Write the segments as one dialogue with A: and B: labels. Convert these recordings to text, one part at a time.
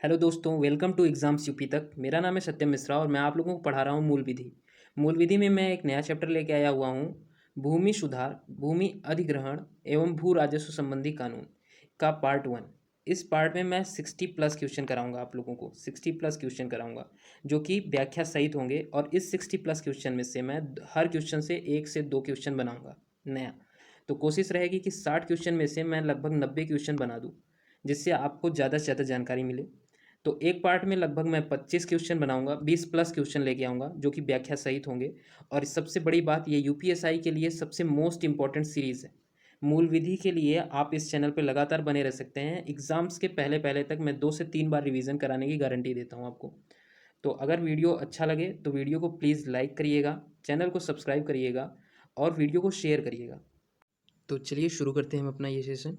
A: Hello दोस्तों, welcome to exams UP तक। मेरा नाम है सत्यम मिश्रा और मैं आप लोगों को पढ़ा रहा हूँ मूल विधि। मूल विधि में मैं एक नया चैप्टर लेके आया हुआ हूँ, भूमि सुधार, भूमि अधिग्रहण एवं भू राजस्व संबंधी कानून का पार्ट 1। इस पार्ट में मैं 60+ क्वेश्चन कराऊंगा, आप लोगों को 60+ क्वेश्चन कराऊंगा जो कि व्याख्या सहित होंगे। और इस 60+ क्वेश्चन में से मैं हर क्वेश्चन से 1 से 2 क्वेश्चन बनाऊंगा नया। तो कोशिश रहेगी कि 60 क्वेश्चन में से मैं लगभग 90 क्वेश्चन बना दूँ, जिससे आपको ज़्यादा से ज़्यादा जानकारी मिले। तो एक पार्ट में लगभग मैं 25 क्वेश्चन बनाऊंगा, 20+ क्वेश्चन लेके आऊँगा जो कि व्याख्या सहित होंगे। और सबसे बड़ी बात, ये यूपीएसआई के लिए सबसे मोस्ट इंपॉर्टेंट सीरीज़ है। मूल विधि के लिए आप इस चैनल पर लगातार बने रह सकते हैं। एग्ज़ाम्स के पहले पहले तक मैं 2 से 3 बार रिवीजन कराने की गारंटी देता हूँ आपको। तो अगर वीडियो अच्छा लगे तो वीडियो को प्लीज़ लाइक करिएगा, चैनल को सब्सक्राइब करिएगा और वीडियो को शेयर करिएगा। तो चलिए शुरू करते हैं हम अपना ये सेशन।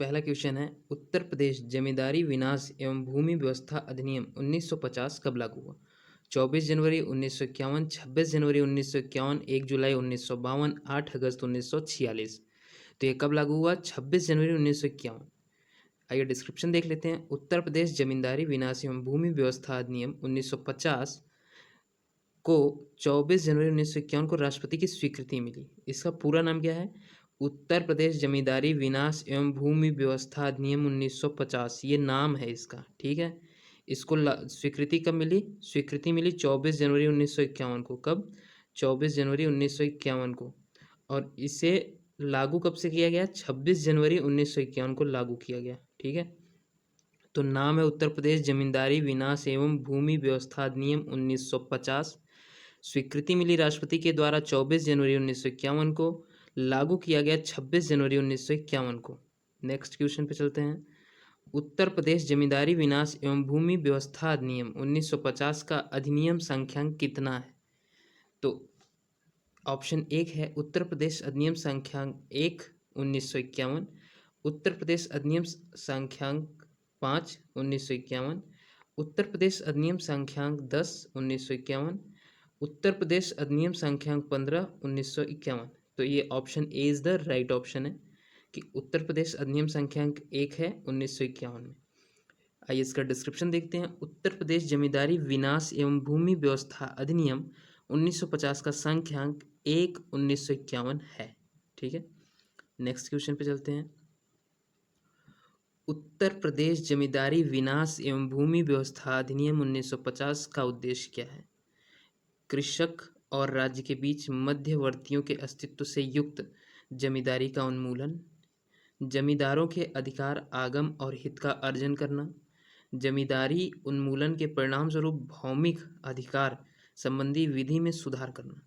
A: पहला क्वेश्चन है, उत्तर प्रदेश जमींदारी विनाश एवं भूमि व्यवस्था अधिनियम 1950 कब लागू हुआ? 24 जनवरी 1951, 26 जनवरी 1951, 1 जुलाई 1952, 8 अगस्त 1946। तो ये कब लागू हुआ? 26 जनवरी 1951। आइए डिस्क्रिप्शन देख लेते हैं। उत्तर प्रदेश जमींदारी विनाश एवं भूमि व्यवस्था अधिनियम 1950 को 24 जनवरी 1951 को राष्ट्रपति की स्वीकृति मिली। इसका पूरा नाम क्या है? उत्तर प्रदेश जमींदारी विनाश एवं भूमि व्यवस्था अधिनियम 1950, ये नाम है इसका। ठीक है, इसको स्वीकृति कब मिली? स्वीकृति मिली 24 जनवरी 1951 को। कब? 24 जनवरी 1951 को। और इसे लागू कब से किया गया? 26 जनवरी 1951 को लागू किया गया। ठीक है, तो नाम है उत्तर प्रदेश जमींदारी विनाश एवं भूमि व्यवस्था अधिनियम 1950। स्वीकृति मिली राष्ट्रपति के द्वारा 24 जनवरी 1951 को, लागू किया गया 26 जनवरी 1951 को। नेक्स्ट क्वेश्चन पे चलते हैं। उत्तर प्रदेश जमींदारी विनाश एवं भूमि व्यवस्था अधिनियम 1950 का अधिनियम संख्यांक कितना है? तो ऑप्शन 1 है उत्तर प्रदेश अधिनियम संख्यांक 1 1951, उत्तर प्रदेश अधिनियम संख्यांक 5 1951, उत्तर प्रदेश अधिनियम संख्यांक 10 1951, उत्तर प्रदेश अधिनियम संख्यांक 15 1951। तो ये option A is the right option है कि उत्तर प्रदेश अधिनियम संख्यांक 1 है 1951 में। आइए इसका डिस्क्रिप्शन देखते हैं। उत्तर प्रदेश जमींदारी विनाश एवं भूमि व्यवस्था अधिनियम 1950 का संख्यांक 1 1951 है। ठीक है, नेक्स्ट क्वेश्चन पे चलते हैं। उत्तर प्रदेश जमींदारी विनाश एवं भूमि व्यवस्था अधिनियम 1950 का उद्देश्य क्या है? कृषक और राज्य के बीच मध्यवर्तियों के अस्तित्व से युक्त जमींदारी का उन्मूलन, जमींदारों के अधिकार आगम और हित का अर्जन करना, जमींदारी उन्मूलन के परिणामस्वरूप भौमिक अधिकार संबंधी विधि में सुधार करना,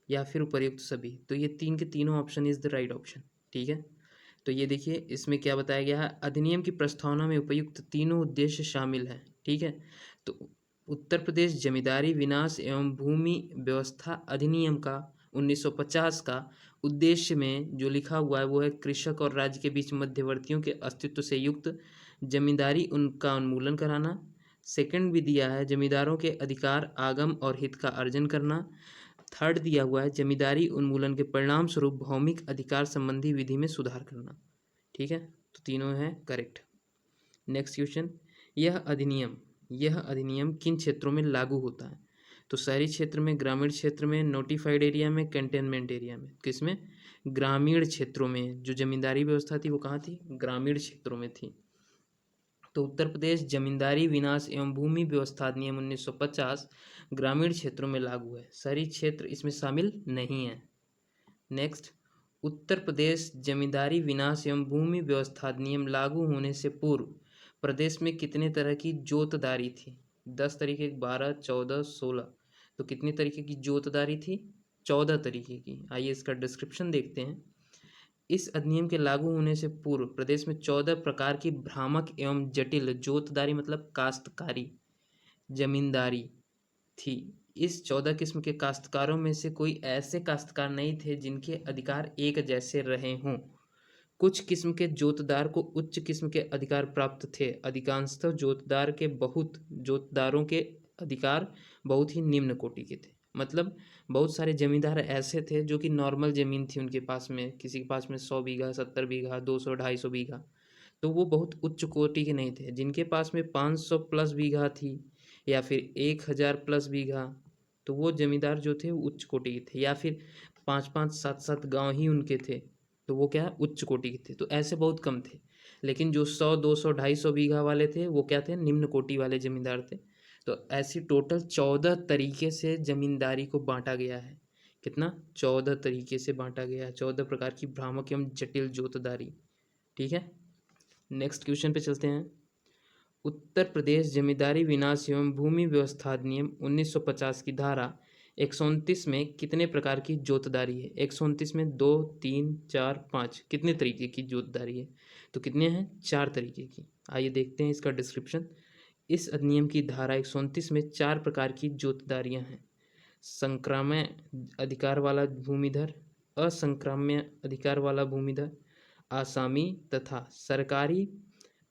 A: या फिर उपर्युक्त सभी। तो ये तीन के तीनों option is the right option. ठीक है, तो ये देखिए इसमें क्या बताया गया है। अधिनियम की प्रस्तावना में उपर्युक्त तीनों उद्देश्य शामिल हैं। ठीक है, तो उत्तर प्रदेश जमींदारी विनाश एवं भूमि व्यवस्था अधिनियम का 1950 का उद्देश्य में जो लिखा हुआ है वो है कृषक और राज्य के बीच मध्यवर्तियों के अस्तित्व से युक्त जमींदारी उनका उन्मूलन कराना। सेकंड भी दिया है जमींदारों के अधिकार आगम और हित का अर्जन करना। थर्ड दिया हुआ है जमींदारी उन्मूलन के परिणाम स्वरूप भौमिक अधिकार संबंधी विधि में सुधार करना। ठीक है, तो तीनों हैं करेक्ट। नेक्स्ट क्वेश्चन, यह अधिनियम किन क्षेत्रों में लागू होता है? तो शहरी क्षेत्र में, ग्रामीण क्षेत्र में, नोटिफाइड एरिया में, कंटेनमेंट एरिया में। किसमें? ग्रामीण क्षेत्रों में। जो जमींदारी व्यवस्था थी वो कहाँ थी? ग्रामीण क्षेत्रों में थी। तो उत्तर प्रदेश जमींदारी विनाश एवं भूमि व्यवस्था अधिनियम 1950 ग्रामीण क्षेत्रों में लागू है, शहरी क्षेत्र इसमें शामिल नहीं है। नेक्स्ट, उत्तर प्रदेश जमींदारी विनाश एवं भूमि व्यवस्था अधिनियम लागू होने से पूर्व प्रदेश में कितने तरह की जोतदारी थी? 10 तरीके, 12, 14, 16। तो कितनी तरीके की जोतदारी थी? 14 तरीके की। आइए इसका डिस्क्रिप्शन देखते हैं। इस अधिनियम के लागू होने से पूर्व प्रदेश में 14 प्रकार की भ्रामक एवं जटिल जोतदारी मतलब काश्तकारी जमींदारी थी। इस 14 किस्म के काश्तकारों में से कोई ऐसे काश्तकार नहीं थे जिनके अधिकार एक जैसे रहे हों। कुछ किस्म के जोतदार को उच्च किस्म के अधिकार प्राप्त थे। अधिकांशतः जोतदारों के अधिकार बहुत ही निम्न कोटि के थे। मतलब बहुत सारे जमींदार ऐसे थे जो कि नॉर्मल ज़मीन थी उनके पास में, किसी के पास में 100 बीघा, 70 बीघा, 200, 250 बीघा। तो वो बहुत उच्च कोटि के नहीं थे। जिनके पास में 500 प्लस बीघा थी या फिर 1000 प्लस बीघा, तो वो जमींदार जो थे वो उच्च कोटि के थे। या फिर 5-5 7-7 गांव ही उनके थे, तो वो क्या उच्च कोटि के थे। तो ऐसे बहुत कम थे। लेकिन जो 100 200 250 बीघा वाले थे वो क्या थे, निम्न कोटि वाले जमींदार थे। तो ऐसी टोटल 14 तरीके से जमींदारी को बांटा गया है। कितना, 14 तरीके से बांटा गया है, 14 प्रकार की भ्रामक एवं जटिल जोतदारी। ठीक है, नेक्स्ट क्वेश्चन पे चलते हैं। उत्तर प्रदेश जमींदारी विनाश एवं भूमि व्यवस्था अधिनियम 1950 की धारा 129 में कितने प्रकार की जोतदारी है? 129 में 2 3 4 5 कितने तरीके की जोतदारी है? तो कितने हैं, 4 तरीके की। आइए देखते हैं इसका डिस्क्रिप्शन। इस अधिनियम की धारा 129 में 4 प्रकार की जोतदारियां हैं। संक्राम्य अधिकार वाला भूमिधर, असंक्राम्य अधिकार वाला भूमिधर, आसामी तथा सरकारी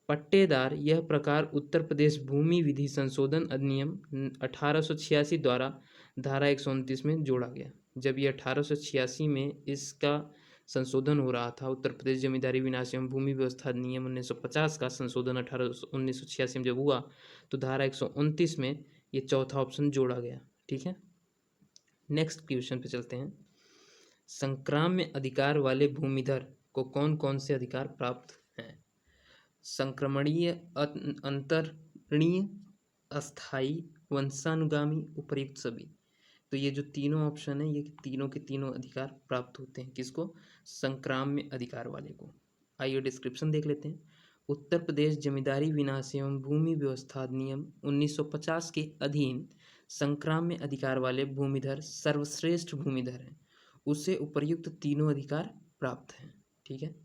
A: पट्टेदार। यह प्रकार उत्तर प्रदेश भूमि विधि संशोधन अधिनियम 1886 द्वारा धारा 129 में जोड़ा गया। जब ये 1886 में इसका संशोधन हो रहा था, उत्तर प्रदेश जमींदारी विनाश एवं भूमि व्यवस्था अधिनियम 1950 का संशोधन 1986 में जब हुआ, तो धारा 129 में ये चौथा ऑप्शन जोड़ा गया। ठीक है, नेक्स्ट क्वेश्चन पे चलते हैं। संक्राम्य अधिकार वाले भूमिधर को कौन कौन से अधिकार प्राप्त हैं? संक्रमणीय, अंतरणीय, अस्थाई, वंशानुगामी, उपर्युक्त सभी। तो ये जो तीनों ऑप्शन है, ये तीनों के तीनों अधिकार प्राप्त होते हैं किसको, संक्राम्य अधिकार वाले को। आइए डिस्क्रिप्शन देख लेते हैं। उत्तर प्रदेश जमींदारी विनाश एवं भूमि व्यवस्था अधिनियम 1950 के अधीन संक्राम्य अधिकार वाले भूमिधर सर्वश्रेष्ठ भूमिधर हैं, उसे उपर्युक्त तीनों अधिकार प्राप्त हैं। ठीक है,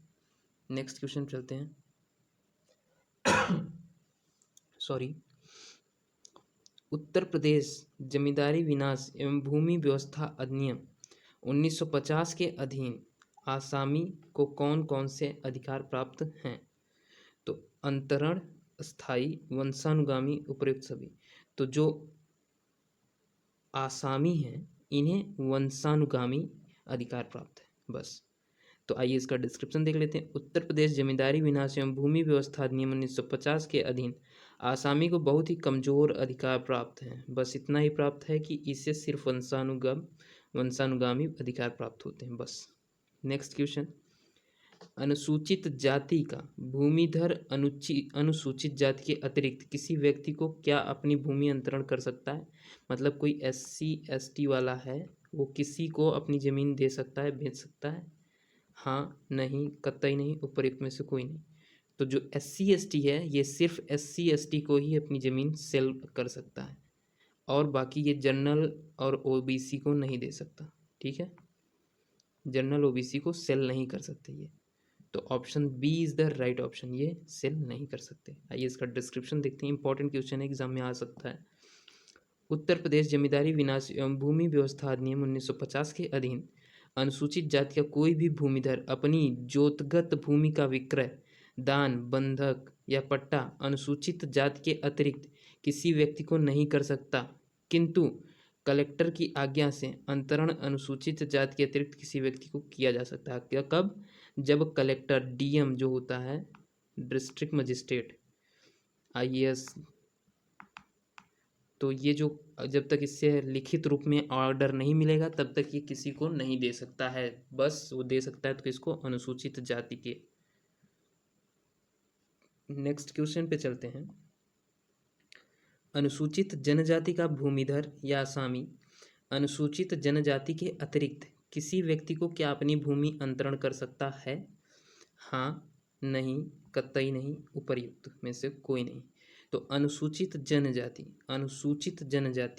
A: नेक्स्ट क्वेश्चन चलते हैं। सॉरी, उत्तर प्रदेश जमींदारी विनाश एवं भूमि व्यवस्था अधिनियम 1950 के अधीन आसामी को कौन कौन से अधिकार प्राप्त हैं? तो अंतरण, स्थायी, वंशानुगामी, उपर्युक्त सभी। तो जो आसामी हैं इन्हें वंशानुगामी अधिकार प्राप्त है, बस। तो आइए इसका डिस्क्रिप्शन देख लेते हैं। उत्तर प्रदेश जमींदारी विनाश एवं भूमि व्यवस्था अधिनियम 1950 के अधीन आसामी को बहुत ही कमजोर अधिकार प्राप्त हैं, बस इतना ही प्राप्त है कि इसे सिर्फ वंशानुगामी अधिकार प्राप्त होते हैं, बस। Next question. अनुसूचित जाति का भूमिधर अनुसूचित जाति के अतिरिक्त किसी व्यक्ति को क्या अपनी भूमि अंतरण कर सकता है? मतलब कोई SC ST वाला है, वो किसी को अपनी ज़मीन दे सकता है, बेच सकता है? हाँ, नहीं, कतई नहीं, उपर्युक्त में से कोई नहीं। तो जो SC ST है, ये सिर्फ SC ST को ही अपनी ज़मीन सेल कर सकता है, और बाकी ये जनरल और OBC को नहीं दे सकता। ठीक है, जनरल OBC को सेल नहीं कर सकते ये। तो option B is the right option, ये सेल नहीं कर सकते। आइए इसका डिस्क्रिप्शन देखते हैं, इंपॉर्टेंट क्वेश्चन है, एग्जाम में आ सकता है। उत्तर प्रदेश जमींदारी विनाश एवं भूमि व्यवस्था अधिनियम 1950 के अधीन अनुसूचित जाति का कोई भी भूमिधर अपनी जोतगत भूमि का विक्रय, दान, बंधक या पट्टा अनुसूचित जाति के अतिरिक्त किसी व्यक्ति को नहीं कर सकता, किंतु कलेक्टर की आज्ञा से अंतरण अनुसूचित जाति के अतिरिक्त किसी व्यक्ति को किया जा सकता है। क्या, कब? जब कलेक्टर, DM जो होता है, डिस्ट्रिक्ट मजिस्ट्रेट, IAS, तो ये जो जब तक इससे लिखित रूप में ऑर्डर नहीं मिलेगा तब तक ये किसी को नहीं दे सकता है, बस वो दे सकता है तो किसको, अनुसूचित जाति के। नेक्स्ट क्वेश्चन पे चलते हैं। अनुसूचित जनजाति का भूमिधर या असामी अनुसूचित जनजाति के अतिरिक्त किसी व्यक्ति को क्या अपनी भूमि अंतरण कर सकता है? हाँ, नहीं, कतई नहीं, उपर्युक्त में से कोई नहीं। तो अनुसूचित जनजाति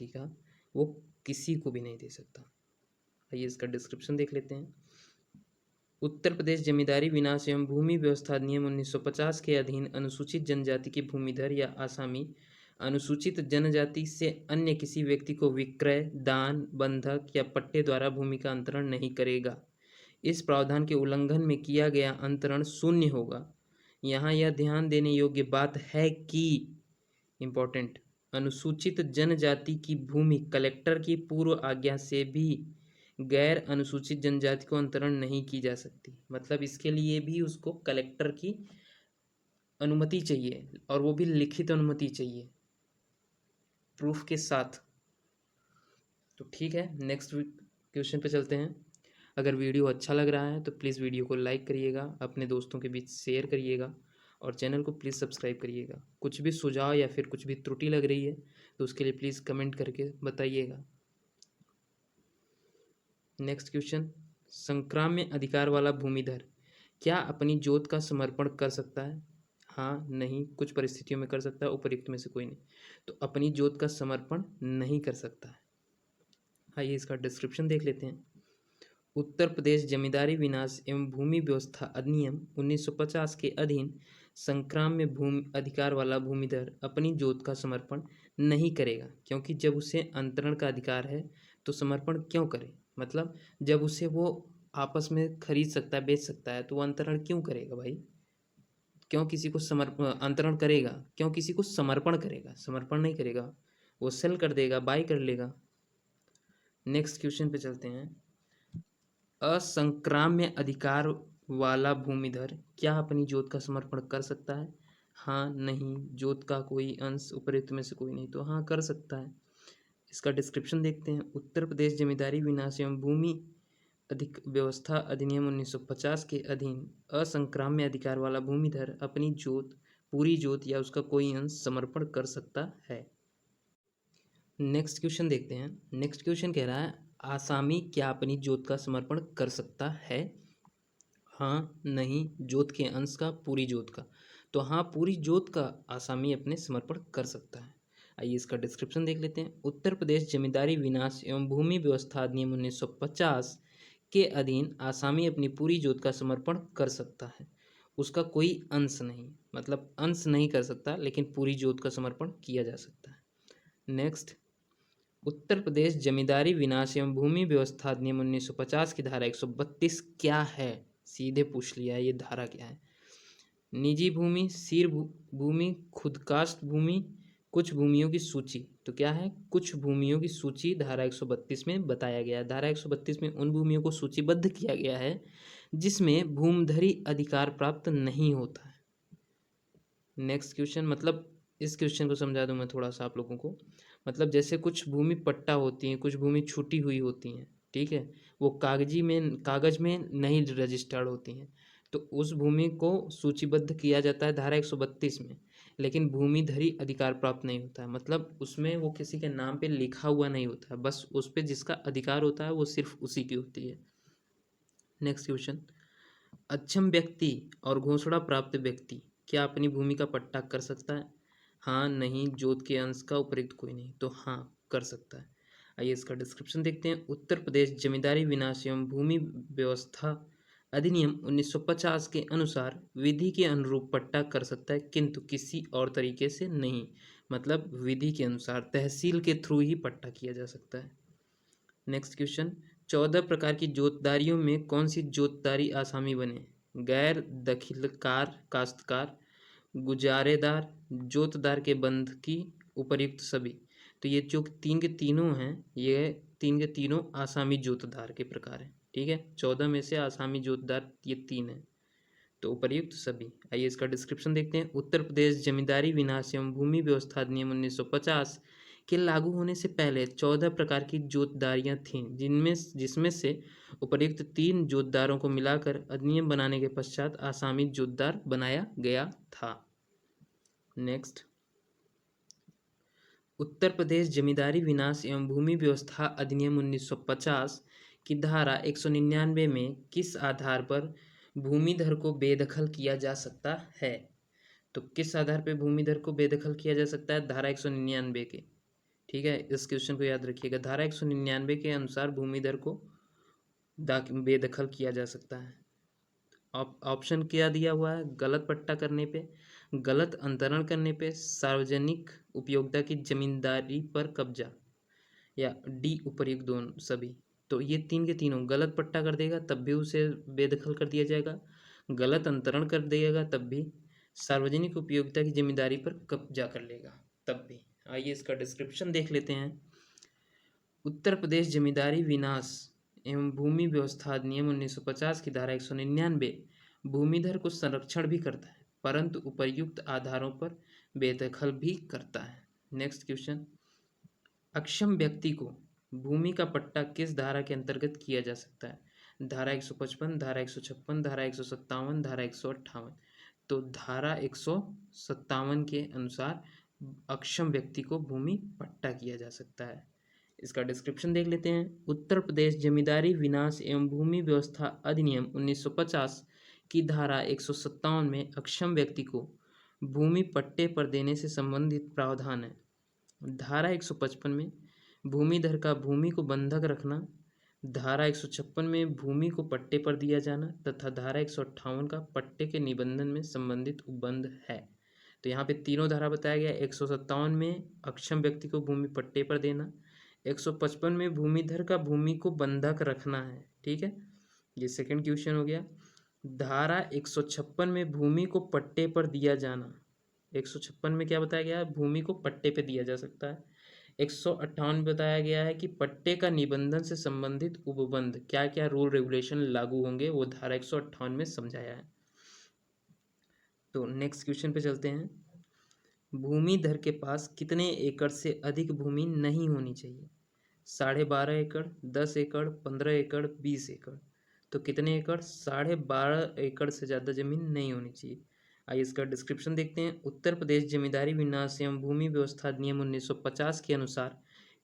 A: का वो किसी को भी नहीं दे सकता। आइए इसका डिस्क्रिप्शन देख लेते हैं। उत्तर प्रदेश जमींदारी विनाश एवं भूमि व्यवस्था अधिनियम 1950 के अधीन अनुसूचित जनजाति के भूमिधर या आसामी अनुसूचित जनजाति से अन्य किसी व्यक्ति को विक्रय, दान, बंधक या पट्टे द्वारा भूमि का अंतरण नहीं करेगा। इस प्रावधान के उल्लंघन में किया गया अंतरण शून्य होगा। यहाँ यह ध्यान देने योग्य बात है कि इम्पोर्टेंट, अनुसूचित जनजाति की भूमि कलेक्टर की पूर्व आज्ञा से भी गैर अनुसूचित जनजाति को अंतरण नहीं की जा सकती। मतलब इसके लिए भी उसको कलेक्टर की अनुमति चाहिए, और वो भी लिखित अनुमति चाहिए, प्रूफ के साथ। तो ठीक है, नेक्स्ट क्वेश्चन पे चलते हैं। अगर वीडियो अच्छा लग रहा है तो प्लीज़ वीडियो को लाइक करिएगा, अपने दोस्तों के बीच शेयर करिएगा, और चैनल को प्लीज़ सब्सक्राइब करिएगा। कुछ भी सुझाव या फिर कुछ भी त्रुटि लग रही है तो उसके लिए प्लीज़ कमेंट करके बताइएगा। नेक्स्ट क्वेश्चन, संक्राम्य अधिकार वाला भूमिधर क्या अपनी जोत का समर्पण कर सकता है? हाँ, नहीं, कुछ परिस्थितियों में कर सकता है, उपयुक्त में से कोई नहीं। तो अपनी जोत का समर्पण नहीं कर सकता है। आइए इसका डिस्क्रिप्शन देख लेते हैं। उत्तर प्रदेश जमींदारी विनाश एवं भूमि व्यवस्था अधिनियम 1950 के अधीन संक्राम्य भूमि अधिकार वाला भूमिधर अपनी जोत का समर्पण नहीं करेगा, क्योंकि जब उसे अंतरण का अधिकार है तो समर्पण क्यों करे? मतलब जब उसे वो आपस में खरीद सकता है, बेच सकता है, तो वो अंतरण क्यों करेगा भाई? क्यों किसी को अंतरण करेगा? क्यों किसी को समर्पण करेगा? समर्पण नहीं करेगा, वो सेल कर देगा, बाय कर लेगा। नेक्स्ट क्वेश्चन पे चलते हैं। असंक्राम्य अधिकार वाला भूमिधर क्या अपनी जोत का समर्पण कर सकता है? हाँ, नहीं, जोत का कोई अंश उपयुक्त में से कोई नहीं, तो हाँ, कर सकता है। इसका डिस्क्रिप्शन देखते हैं। उत्तर प्रदेश जमींदारी विनाश एवं भूमि अधिक व्यवस्था अधिनियम 1950 के अधीन असंक्राम्य अधिकार वाला भूमिधर अपनी जोत, पूरी जोत या उसका कोई अंश समर्पण कर सकता है। नेक्स्ट क्वेश्चन देखते हैं। नेक्स्ट क्वेश्चन कह रहा है, आसामी क्या अपनी जोत का समर्पण कर सकता है? हाँ, नहीं, जोत के अंश का, पूरी जोत का। तो हाँ, पूरी जोत का आसामी अपने समर्पण कर सकता है। आइए इसका डिस्क्रिप्शन देख लेते हैं। उत्तर प्रदेश जमींदारी विनाश एवं भूमि व्यवस्था अधिनियम 1950 के अधीन आसामी अपनी पूरी जोत का समर्पण कर सकता है, उसका कोई अंश नहीं। मतलब अंश नहीं कर सकता, लेकिन पूरी जोत का समर्पण किया जा सकता है। नेक्स्ट, उत्तर प्रदेश जमींदारी विनाश एवं भूमि व्यवस्था अधिनियम 1950 की धारा 132 क्या है? सीधे पूछ लिया है, ये धारा क्या है? निजी भूमि, शीर भूमि, खुदकास्ट भूमि, कुछ भूमियों की सूची। तो क्या है? कुछ भूमियों की सूची धारा 132 में बताया गया है। धारा 132 में उन भूमियों को सूचीबद्ध किया गया है जिसमें भूमधरी अधिकार प्राप्त नहीं होता है। नेक्स्ट क्वेश्चन, मतलब इस क्वेश्चन को समझा दूं मैं थोड़ा सा आप लोगों को। मतलब जैसे कुछ भूमि पट्टा होती हैं, कुछ भूमि छूटी हुई होती हैं, ठीक है, वो कागज में नहीं रजिस्टर्ड होती हैं, तो उस भूमि को सूचीबद्ध किया जाता है धारा 132 में, लेकिन भूमिधरी अधिकार प्राप्त नहीं होता है। मतलब उसमें वो किसी के नाम पे लिखा हुआ नहीं होता है, बस उस पे जिसका अधिकार होता है वो सिर्फ उसी की होती है। नेक्स्ट क्वेश्चन, अक्षम व्यक्ति और घोषणा प्राप्त व्यक्ति क्या अपनी भूमि का पट्टा कर सकता है? हाँ, नहीं, जोत के अंश का उपयुक्त कोई नहीं, तो हाँ, कर सकता है। आइए इसका डिस्क्रिप्शन देखते हैं। उत्तर प्रदेश जमींदारी विनाश एवं भूमि व्यवस्था अधिनियम 1950 के अनुसार विधि के अनुरूप पट्टा कर सकता है, किंतु किसी और तरीके से नहीं। मतलब विधि के अनुसार तहसील के थ्रू ही पट्टा किया जा सकता है। नेक्स्ट क्वेश्चन, 14 प्रकार की जोतदारियों में कौन सी जोतदारी आसामी बने? गैर दखलकार काश्तकार, गुजारेदार, जोतदार के बंध की, उपर्युक्त सभी। तो ये जो तीन के तीनों हैं, ये तीन के तीनों आसामी जोतदार के प्रकार हैं। ठीक है, 14 में से आसामी जोतदार ये 3 हैं, तो उपर्युक्त सभी। आइए इसका डिस्क्रिप्शन देखते हैं। उत्तर प्रदेश जमींदारी विनाश एवं भूमि व्यवस्था अधिनियम 1950 के लागू होने से पहले 14 प्रकार की जोतदारियां थीं, जिसमें से उपर्युक्त 3 जोतदारों को मिलाकर अधिनियम बनाने के पश्चात आसामी जोतदार बनाया गया था। नेक्स्ट, उत्तर प्रदेश जमींदारी विनाश एवं भूमि व्यवस्था अधिनियम 1950 की धारा 199 में किस आधार पर भूमिधर को बेदखल किया जा सकता है? तो किस आधार पर भूमिधर को बेदखल किया जा सकता है? धारा 199 के। ठीक है, इस क्वेश्चन को याद रखिएगा। धारा 199 के अनुसार भूमिधर को बेदखल किया जा सकता है। ऑप्शन क्या दिया हुआ है? गलत पट्टा करने पे, गलत अंतरण करने पे, सार्वजनिक उपयोगिता की जमींदारी पर कब्जा, या डी उपर्युक्त दोनों सभी। तो ये 3 के तीनों गलत पट्टा कर देगा तब भी उसे बेदखल कर दिया जाएगा, गलत अंतरण कर देगा तब भी, सार्वजनिक उपयोगिता की जिम्मेदारी पर कब्जा कर लेगा तब भी। आइए इसका डिस्क्रिप्शन देख लेते हैं। उत्तर प्रदेश जमींदारी विनाश एवं भूमि व्यवस्था अधिनियम 1950 की धारा 199 भूमिधर को संरक्षण भी करता है। परंतु उपर्युक्त आधारों पर बेदखल भी करता है। नेक्स्ट क्वेश्चन, अक्षम व्यक्ति को भूमि का पट्टा किस धारा के अंतर्गत किया जा सकता है? धारा 155, धारा 156, धारा 157, धारा 158। तो धारा 157 के अनुसार अक्षम व्यक्ति को भूमि पट्टा किया जा सकता है। इसका डिस्क्रिप्शन देख लेते हैं। उत्तर प्रदेश जमींदारी विनाश एवं भूमि व्यवस्था अधिनियम 1950 की धारा 157 में अक्षम व्यक्ति को भूमि पट्टे पर देने से संबंधित प्रावधान है। धारा 155 में भूमिधर का भूमि को बंधक रखना, धारा 156 में भूमि को पट्टे पर दिया जाना तथा धारा 158 का पट्टे के निबंधन में संबंधित उपबंध है। तो यहाँ पे तीनों धारा बताया गया। 157 में अक्षम व्यक्ति को भूमि पट्टे पर देना, 155 में भूमिधर का भूमि को बंधक रखना है। ठीक है, ये सेकंड क्वेश्चन हो गया। धारा 156 में भूमि को पट्टे पर दिया जाना, 156 में क्या बताया गया है? भूमि को पट्टे पे दिया जा सकता है। 158 बताया गया है कि पट्टे का निबंधन से संबंधित उपबंध क्या क्या रूल रेगुलेशन लागू होंगे, वो धारा 158 में समझाया है। तो नेक्स्ट क्वेश्चन पे चलते हैं। भूमिधर के पास कितने एकड़ से अधिक भूमि नहीं होनी चाहिए? 12.5 एकड़, 10 एकड़, 15 एकड़, 20 एकड़। तो कितने एकड़? 12.5 एकड़ से ज़्यादा जमीन नहीं होनी चाहिए। आइए इसका डिस्क्रिप्शन देखते हैं। उत्तर प्रदेश जमींदारी विन्यास एवं भूमि व्यवस्था अधिनियम 1950 के अनुसार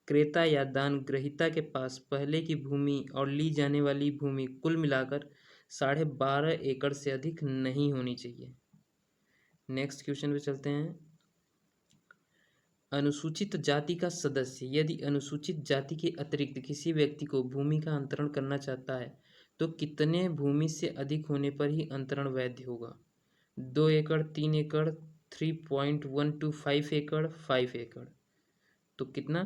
A: क्रेता या दान ग्रहीता के पास पहले की भूमि और ली जाने वाली भूमि कुल मिलाकर 12.5 एकड़ से अधिक नहीं होनी चाहिए। नेक्स्ट क्वेश्चन पे चलते हैं। अनुसूचित जाति का सदस्य यदि अनुसूचित जाति के अतिरिक्त किसी व्यक्ति को भूमि का अंतरण करना चाहता है तो कितने भूमि से अधिक होने पर ही अंतरण वैध होगा? 2 एकड़, 3 एकड़, 3.125 एकड़, 5 एकड़। तो कितना?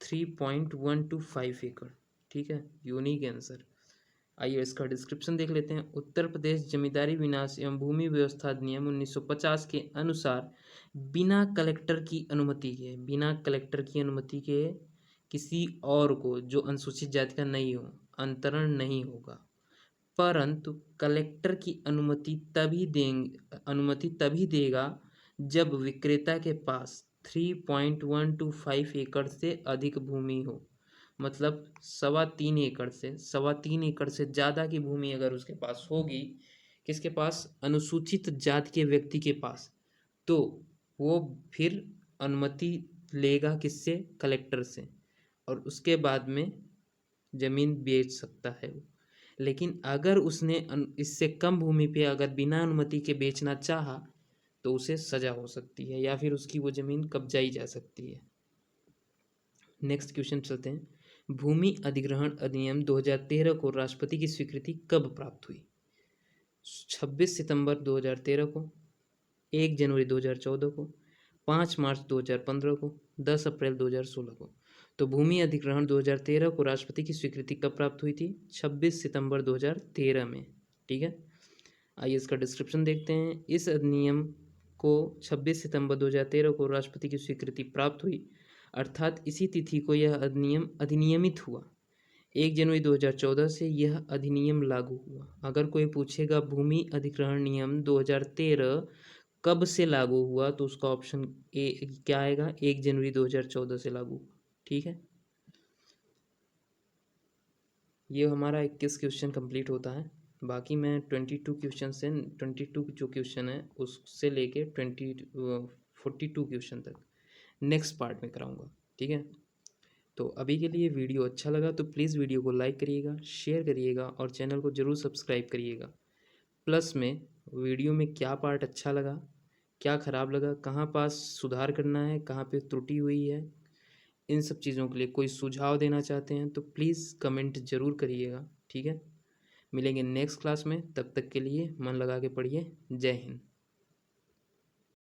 A: 3.125 एकड़। ठीक है, यूनिक आंसर। आइए इसका डिस्क्रिप्शन देख लेते हैं। उत्तर प्रदेश जमींदारी विन्यास एवं भूमि व्यवस्था अधिनियम 1950 के अनुसार बिना कलेक्टर की अनुमति के किसी और को जो अनुसूचित जाति का नहीं हो अंतरण नहीं होगा, परंतु कलेक्टर की अनुमति तभी देगा जब विक्रेता के पास 3.125 एकड़ से अधिक भूमि हो। मतलब 3.25 एकड़ से ज़्यादा की भूमि अगर उसके पास होगी, किसके पास? अनुसूचित जाति के व्यक्ति के पास, तो वो फिर अनुमति लेगा किससे? कलेक्टर से, और उसके बाद में ज़मीन बेच सकता है वो। लेकिन अगर उसने इससे कम भूमि पे अगर बिना अनुमति के बेचना चाहा तो उसे सज़ा हो सकती है या फिर उसकी वो ज़मीन कब्जाई जा सकती है। नेक्स्ट क्वेश्चन चलते हैं। भूमि अधिग्रहण अधिनियम 2013 को राष्ट्रपति की स्वीकृति कब प्राप्त हुई? 26 सितंबर 2013 को, 1 जनवरी 2014 को, 5 मार्च 2015 को, 10 अप्रैल 2016 को। तो भूमि अधिग्रहण 2013 को राष्ट्रपति की स्वीकृति कब प्राप्त हुई थी? 26 सितंबर 2013 में। ठीक है, आइए इसका डिस्क्रिप्शन देखते हैं। इस अधिनियम को 26 सितंबर 2013 को राष्ट्रपति की स्वीकृति प्राप्त हुई, अर्थात इसी तिथि को यह अधिनियम अधिनियमित हुआ। 1 जनवरी 2014 से यह अधिनियम लागू हुआ। अगर कोई पूछेगा भूमि अधिग्रहण नियम 2013 कब से लागू हुआ, तो उसका ऑप्शन ए क्या आएगा? 1 जनवरी 2014 से लागू हुआ। ठीक है, ये हमारा 21 क्वेश्चन कंप्लीट होता है। बाकी मैं 22 क्वेश्चन से 22 जो क्वेश्चन है उससे लेके 42 क्वेश्चन तक नेक्स्ट पार्ट में कराऊंगा। ठीक है, तो अभी के लिए वीडियो अच्छा लगा तो प्लीज़ वीडियो को लाइक करिएगा, शेयर करिएगा और चैनल को ज़रूर सब्सक्राइब करिएगा। प्लस में वीडियो में क्या पार्ट अच्छा लगा, क्या ख़राब लगा, कहाँ पास सुधार करना है, कहाँ पे त्रुटि हुई है, इन सब चीज़ों के लिए कोई सुझाव देना चाहते हैं तो प्लीज़ कमेंट ज़रूर करिएगा। ठीक है, मिलेंगे नेक्स्ट क्लास में, तब तक के लिए मन लगा के पढ़िए। जय हिंद।